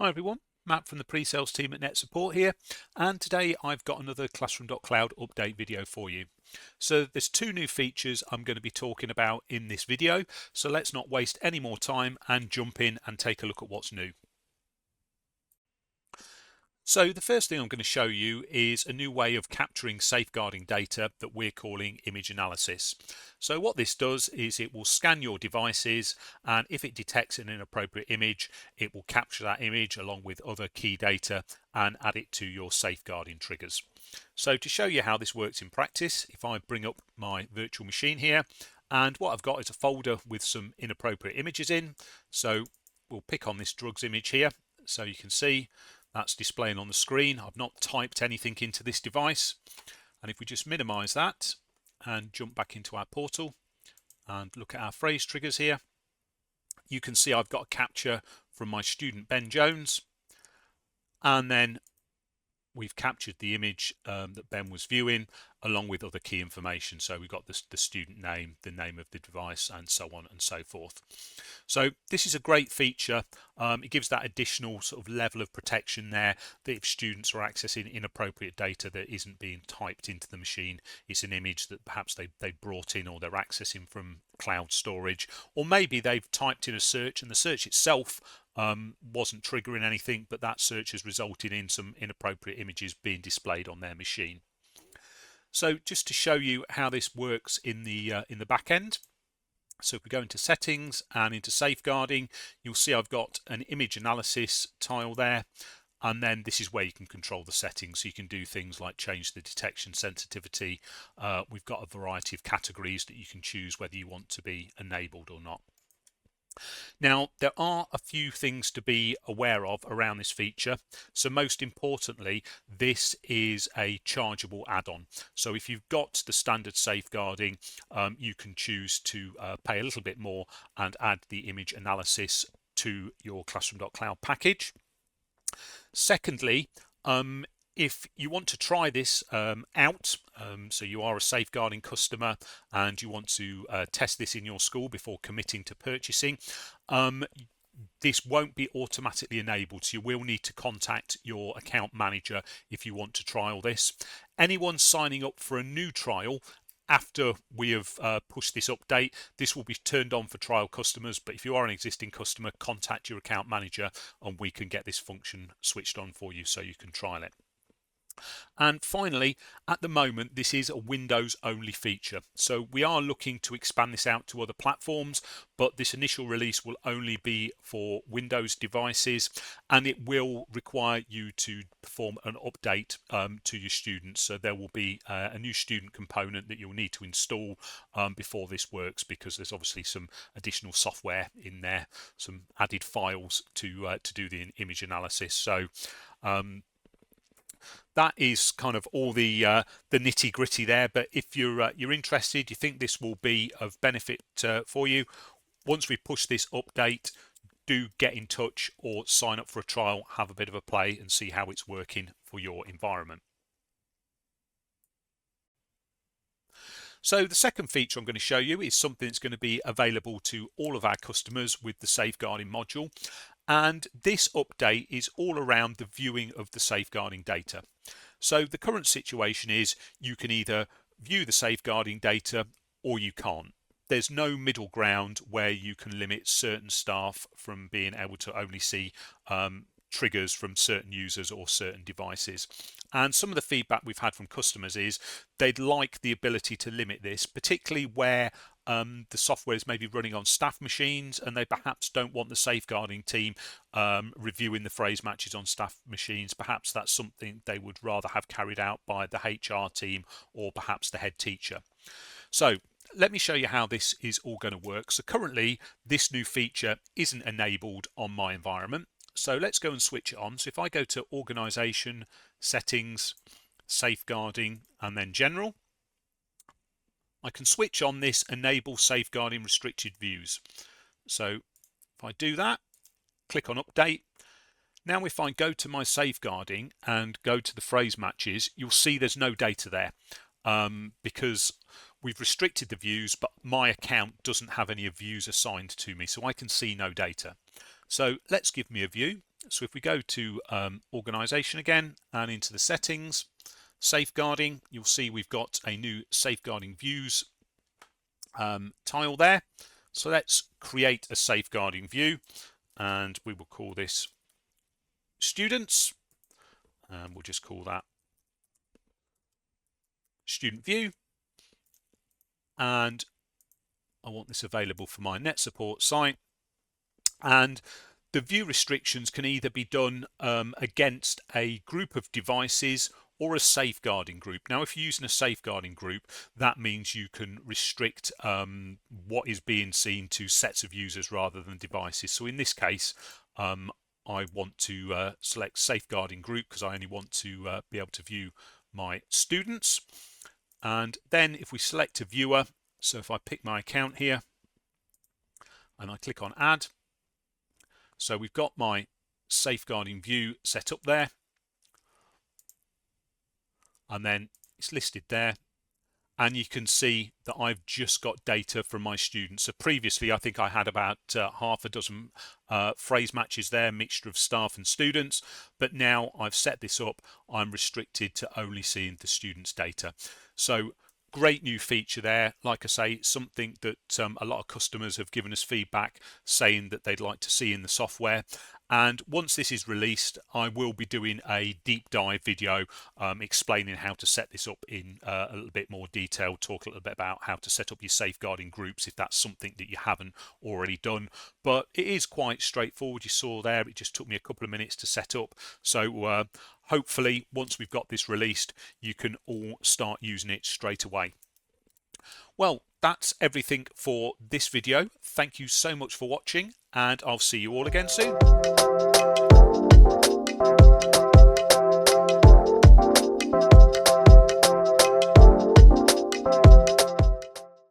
Hi everyone, Matt from the pre-sales team at Net Support here, and today I've got another classroom.cloud update video for you. So there's two new features I'm going to be talking about in this video, so let's not waste any more time and jump in and take a look at what's new. So the first thing I'm going to show you is a new way of capturing safeguarding data that we're calling image analysis. So what this does is it will scan your devices, and if it detects an inappropriate image, it will capture that image along with other key data and add it to your safeguarding triggers. So to show you how this works in practice, if I bring up my virtual machine here, and what I've got is a folder with some inappropriate images in. So we'll pick on this drugs image here, so you can see that's displaying on the screen. I've not typed anything into this device. And if we just minimize that and jump back into our portal and look at our phrase triggers here, you can see I've got a capture from my student Ben Jones. And then we've captured the image that Ben was viewing along with other key information. So we've got the student name, the name of the device, and so on and so forth. So this is a great feature. It gives that additional sort of level of protection there that if students are accessing inappropriate data that isn't being typed into the machine, it's an image that perhaps they brought in or they're accessing from cloud storage, or maybe they've typed in a search and the search itself wasn't triggering anything, but that search has resulted in some inappropriate images being displayed on their machine. So just to show you how this works in the back end. So if we go into settings and into safeguarding, you'll see I've got an image analysis tile there, and then this is where you can control the settings. So you can do things like change the detection sensitivity. We've got a variety of categories that you can choose whether you want to be enabled or not. Now, there are a few things to be aware of around this feature. So most importantly, this is a chargeable add-on. So if you've got the standard safeguarding, you can choose to pay a little bit more and add the image analysis to your classroom.cloud package. Secondly, if you want to try this out, so you are a safeguarding customer and you want to test this in your school before committing to purchasing, this won't be automatically enabled, so you will need to contact your account manager if you want to trial this. Anyone signing up for a new trial after we have pushed this update, this will be turned on for trial customers, but if you are an existing customer, contact your account manager and we can get this function switched on for you so you can trial it. And finally, at the moment, this is a Windows only feature. So we are looking to expand this out to other platforms, but this initial release will only be for Windows devices, and it will require you to perform an update to your students. So there will be a new student component that you'll need to install before this works, because there's obviously some additional software in there, some added files to do the image analysis. So that is kind of all the nitty gritty there. But if you're interested, you think this will be of benefit for you, once we push this update, do get in touch or sign up for a trial, have a bit of a play and see how it's working for your environment. So the second feature I'm going to show you is something that's going to be available to all of our customers with the safeguarding module. And this update is all around the viewing of the safeguarding data. So the current situation is you can either view the safeguarding data or you can't. There's no middle ground where you can limit certain staff from being able to only see triggers from certain users or certain devices. And some of the feedback we've had from customers is they'd like the ability to limit this, particularly where the software is maybe running on staff machines and they perhaps don't want the safeguarding team reviewing the phrase matches on staff machines. Perhaps that's something they would rather have carried out by the HR team or perhaps the head teacher. So let me show you how this is all going to work. So currently this new feature isn't enabled on my environment. So let's go and switch it on. So if I go to Organization, Settings, Safeguarding, and then General, I can switch on this Enable Safeguarding Restricted Views. So if I do that, click on Update. Now if I go to my safeguarding and go to the phrase matches, you'll see there's no data there because we've restricted the views, but my account doesn't have any views assigned to me, so I can see no data. So let's give me a view. So if we go to organization again and into the settings, safeguarding, you'll see we've got a new safeguarding views tile there. So let's create a safeguarding view, and we will call this students, and we'll just call that student view, and I want this available for my net support site. And the view restrictions can either be done against a group of devices or a safeguarding group. Now, if you're using a safeguarding group, that means you can restrict what is being seen to sets of users rather than devices. So in this case, I want to select safeguarding group because I only want to be able to view my students. And then if we select a viewer, so if I pick my account here and I click on add, so we've got my safeguarding view set up there, and then it's listed there, and you can see that I've just got data from my students. So previously I think I had about half a dozen phrase matches there, mixture of staff and students, but now I've set this up, I'm restricted to only seeing the students' data. So great new feature there. Like I say, something that a lot of customers have given us feedback saying that they'd like to see in the software. And once this is released, I will be doing a deep dive video explaining how to set this up in a little bit more detail, talk a little bit about how to set up your safeguarding groups if that's something that you haven't already done. But it is quite straightforward. You saw there, it just took me a couple of minutes to set up. So hopefully once we've got this released, you can all start using it straight away. Well, that's everything for this video. Thank you so much for watching, and I'll see you all again soon.